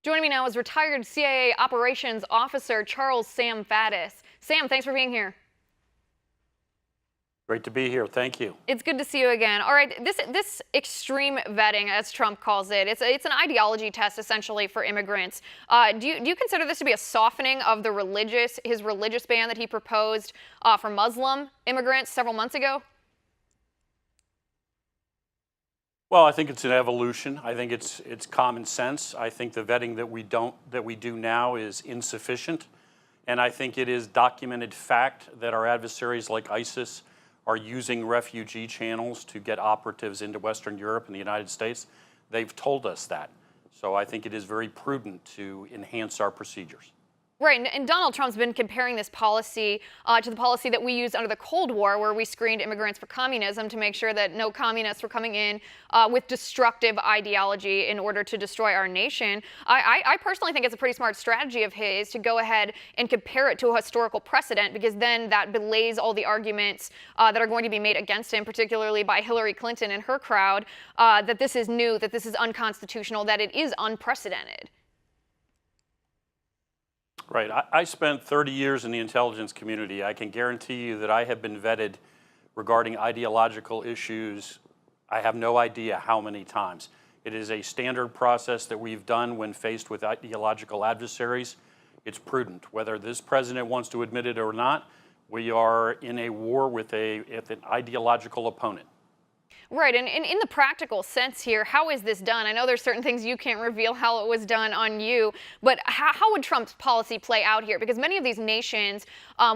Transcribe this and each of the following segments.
Joining me now is retired CIA operations officer Charles Sam Faddis. Sam, thanks for being here. Great to be here. Thank you. It's good to see you again. All right, this extreme vetting, as Trump calls it, it's an ideology test essentially for immigrants. Do you consider this to be a softening of his religious ban that he proposed for Muslim immigrants several months ago? Well, I think it's an evolution. I think it's common sense. I think the vetting that we do now is insufficient, and I think it is documented fact that our adversaries like ISIS are using refugee channels to get operatives into Western Europe and the United States. They've told us that. So I think it is very prudent to enhance our procedures. Right, and Donald Trump's been comparing this policy to the policy that we used under the Cold War, where we screened immigrants for communism to make sure that no communists were coming in with destructive ideology in order to destroy our nation. I personally think it's a pretty smart strategy of his to go ahead and compare it to a historical precedent, because then that belays all the arguments that are going to be made against him, particularly by Hillary Clinton and her crowd, that this is new, that this is unconstitutional, that it is unprecedented. Right. I spent 30 years in the intelligence community. I can guarantee you that I have been vetted regarding ideological issues. I have no idea how many times. It is a standard process that we've done when faced with ideological adversaries. It's prudent. Whether this president wants to admit it or not, we are in a war with an ideological opponent. Right, and in the practical sense here, how is this done? I know there's certain things you can't reveal how it was done on you, but how would Trump's policy play out here? Because many of these nations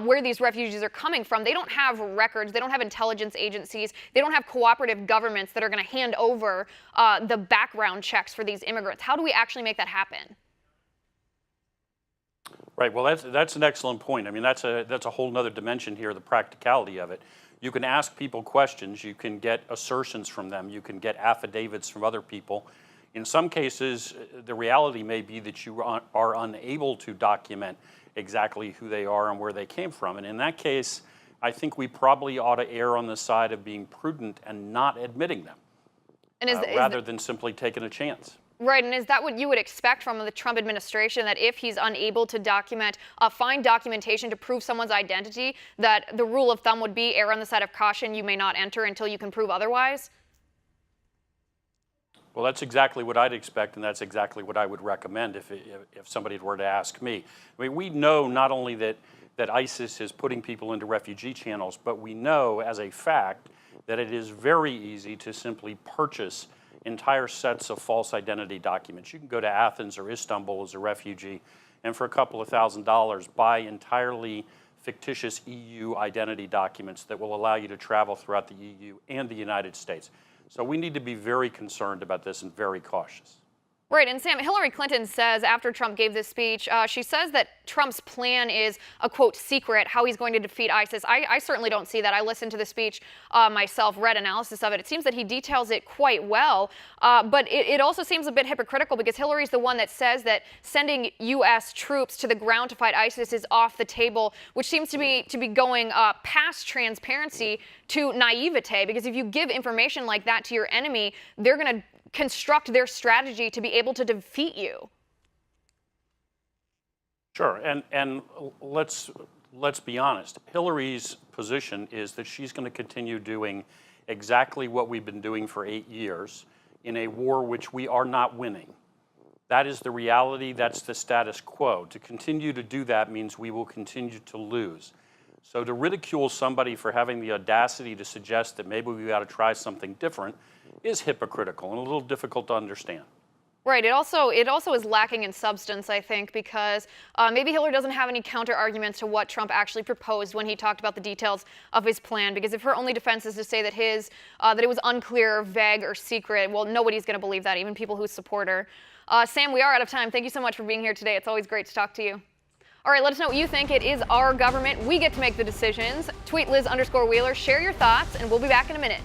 where these refugees are coming from, they don't have records, they don't have intelligence agencies, they don't have cooperative governments that are going to hand over the background checks for these immigrants. How do we actually make that happen? Right, well, that's an excellent point. I mean, that's a whole nother dimension here, the practicality of it. You can ask people questions, you can get assertions from them, you can get affidavits from other people. In some cases, the reality may be that you are unable to document exactly who they are and where they came from. And in that case, I think we probably ought to err on the side of being prudent and not admitting them, rather than simply taking a chance. Right, and is that what you would expect from the Trump administration, that if he's unable to find documentation to prove someone's identity, that the rule of thumb would be err on the side of caution, you may not enter until you can prove otherwise? Well, that's exactly what I'd expect, and that's exactly what I would recommend if somebody were to ask me. I mean, we know not only that ISIS is putting people into refugee channels, but we know as a fact that it is very easy to simply purchase entire sets of false identity documents. You can go to Athens or Istanbul as a refugee and for a couple of $1,000s buy entirely fictitious EU identity documents that will allow you to travel throughout the EU and the United States. So we need to be very concerned about this and very cautious. Right, and Sam, Hillary Clinton says after Trump gave this speech, she says that Trump's plan is a, quote, secret, how he's going to defeat ISIS. I certainly don't see that. I listened to the speech myself, read analysis of it. It seems that he details it quite well, but it also seems a bit hypocritical, because Hillary's the one that says that sending U.S. troops to the ground to fight ISIS is off the table, which seems to be going past transparency to naivete, because if you give information like that to your enemy, they're going to construct their strategy to be able to defeat you. Sure, and let's be honest. Hillary's position is that she's going to continue doing exactly what we've been doing for 8 years in a war which we are not winning. That is the reality, that's the status quo. To continue to do that means we will continue to lose. So to ridicule somebody for having the audacity to suggest that maybe we ought to try something different is hypocritical and a little difficult to understand. Right. It also is lacking in substance, I think, because maybe Hillary doesn't have any counter arguments to what Trump actually proposed when he talked about the details of his plan. Because if her only defense is to say that that it was unclear, vague, or secret, well, nobody's going to believe that, even people who support her. Sam, we are out of time. Thank you so much for being here today. It's always great to talk to you. All right, let us know what you think. It is our government. We get to make the decisions. Tweet Liz_Wheeler. Share your thoughts, and we'll be back in a minute.